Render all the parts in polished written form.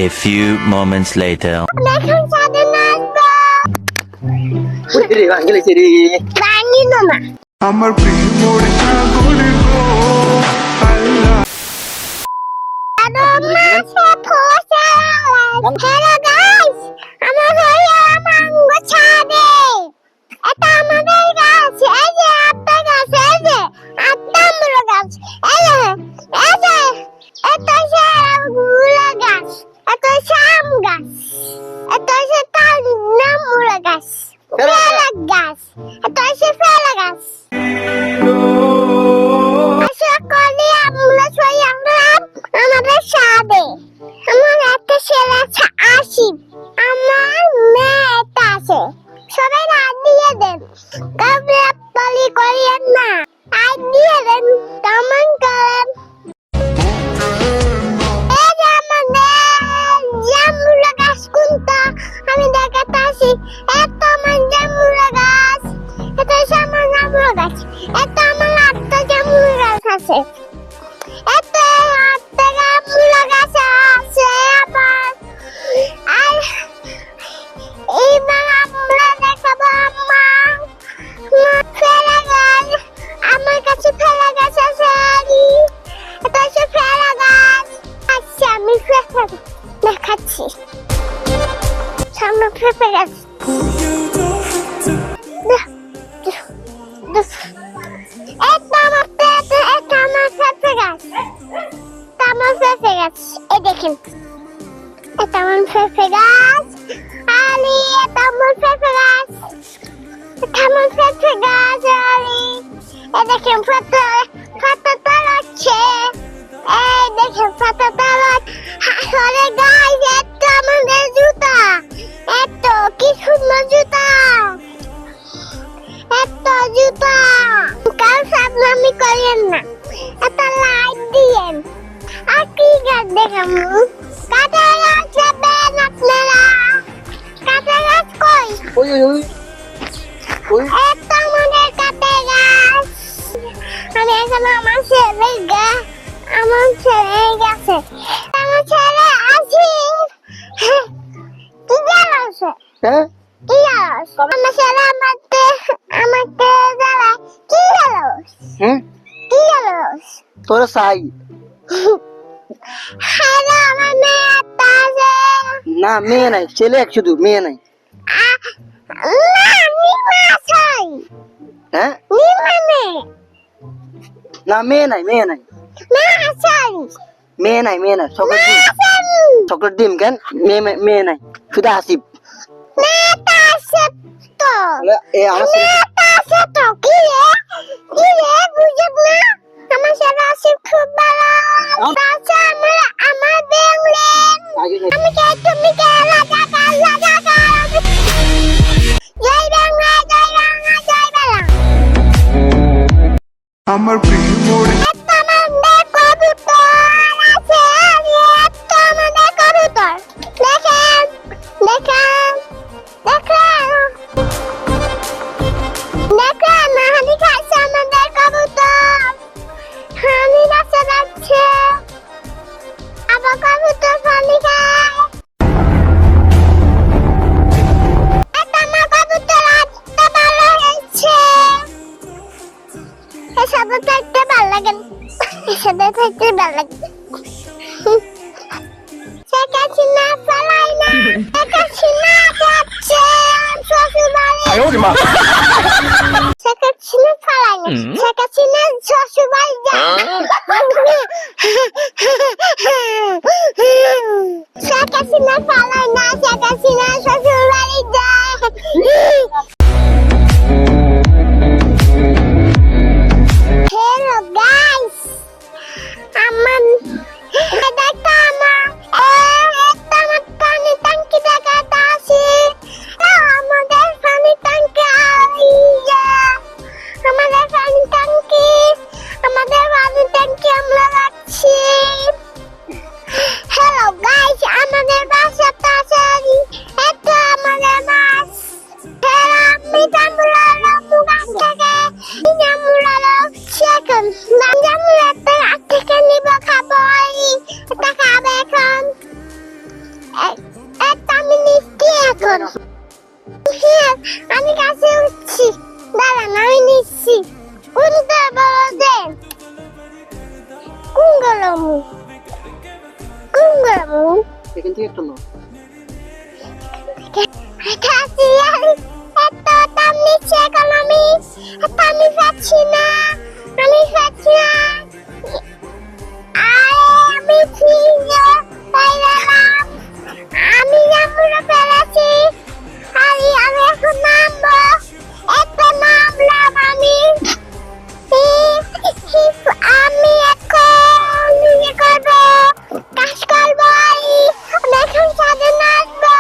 A few moments later. এখন সাথে নাচবো। রে ভাঙিলেছে রে ভাঙিল না। আমার প্রিয় মোরে ছাগলে গো আল্লাহ আরো মাছে ফসা। হ্যালো গাইস, আমার হয়ে মাঙ্গো ছাদে। এটা আমাদের গাছ, এই যে আটটা গাছ, এই যে আটটা আমড়া গাছ, এই যে এটা গুলা গাছ, এটা শাম গাছ, এটা নামুরা গাছ, ফেলা গাছ, এটা ফেলা গাছ। আশা করি আমরা সবাই আমাদের সাথে। আমার একটা ছেলে আছে আসিফ, আমার মেয়ে একটা আছে। সবাই রাত দিয়ে দেন, কাউকে বলি করিয়েন না, রাত দিয়ে দেন, কেমন করেন। এই যে আমাদের জামুরা গাছ কোনটা আমি দেখাতে আসি। এটা আমার জামুরা গাছ, এটা হচ্ছে আমার জামুরা গাছ, এটা আমার আটটা জামুরা গাছ আছে। এতে আটটা জামুরা গাছ আছে আমার। আর এইবার আমরা দেখাবো আমার ফেলা গাছ। আমার কাছে ফেলা গাছ আছে, এটা হচ্ছে ফেলা গাছ। আচ্ছা আমি ফেলা দেখাচ্ছি, সামনে ফেপে গাছ। এটা আমার ফেপে গাছ, এটা আমার ফেপে গাছ। এই দেখেন, এটা আমার ফেপে গাছ। আলি, এটা আমার ফেপে গাছ, এটা আমার ফেপে গাছ। আলি, এই দেখেন পাতা তোলাচ্ছে, এই দেখেন পাতা তোলাচ্ছে। আসলে গাইস, এটা আমাদের জুতা, এত কি সুন্দর জুতা, এত জুতা। কাল সাবধানি করেন না, এত লাইট দিয়েন। আর কি গাছ দেখাবো? কাঁচা গাছ দেবেন আপনারা? কাঁচা গাছ কই? ওই ওই ওই ওই এত আমাদের কাঁচা গাছ। আমি এখন আমার ছেলে গেছে, আমার ছেলে আসি। কি জ্বালাচ্ছে? হ্যাঁ কি জ্বালাচ্ছে? আমার ছেলে আমাকে জ্বালায়। কি জ্বালাচ্ছে? হুম কি জ্বালাচ্ছে? তোরা চাই হ্যালো, আমার মেয়ে একটা আছে। না মেয়ে নাই, ছেলে এক শুধু, মেয়ে নাই। না, নিমা চাই। হ্যাঁ নিমা নেই। না মেয়ে নাই, মেয়ে নাই, মেয়ে চাই। মেয়ে নাই, মেয়ে নাই। চকলেট ডিম কেন? মেয়ে নাই, শুধু আসিফ। মেয়েটা আছে তো। এ আমার ছেলে মেয়েটা আছে তো। কি রে বুঝব না? আমার ছেলে আছে খুব ভালো। আচ্ছা, আমার বেংলেন। আগে আমি কে তুমি কে লাগা জয় বাংলা, জয় বাংলা, জয় বাংলা। আমার প্রিয় মোরে একটা আমাদের কবুতর আছে, একটা আমাদের কবুতর। দেখেন হানি খাইছে আমাদের কবুতর। হানি বাচ্চা যাচ্ছে, আবার কবুতর পানি খায়। একটা আমার কবুতর আজকে ভালো হয়েছে। এর সাথে থাকতে ভালো লাগে, এর সাথে থাকতে ভালো লাগে। সেকাছি না ফেলাই না, সেকাছি না যাচ্ছে শ্বশুর বাড়ি। সেকাছি না ফেলাই না, সেকাছি না শ্বশুর বাড়ি যায়। সেকাছি না ফেলাই না, সেকাছি না শ্বশুর বাড়ি যায়। Hello guys, আমার দেখো আমার পানি ট্যাঙ্কি দেখাতে আসি। আমাদের পানি ট্যাঙ্কি, আমাদের পানি ট্যাঙ্কি আমরা রাখছি। হ্যালো গাইস, আমাদের বাসাটা আছে, এটা আমাদের বাস। হ্যালো থেকে একটু নাও। খাচ্ছি আমি এত দাম নিচ্ছে এখন আমি পাচ্ছি না আমি আমি জামুরা পেরেছি আমি এখন নামবো এত নামলাম আমি আমি এখন ইয়ে করবো কাজ করবো আমি এখন সাথে নাচবো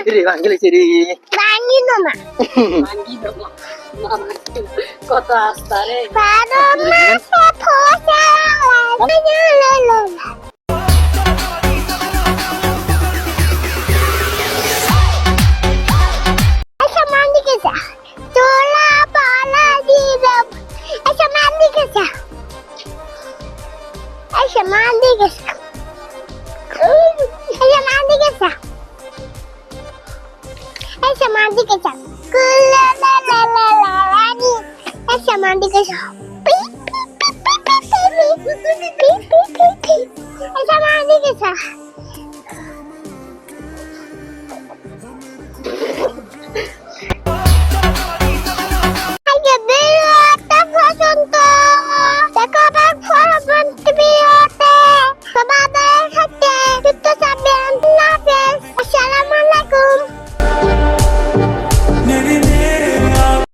রে ভাঙ্গিলেছে রে। কত আস্তা রে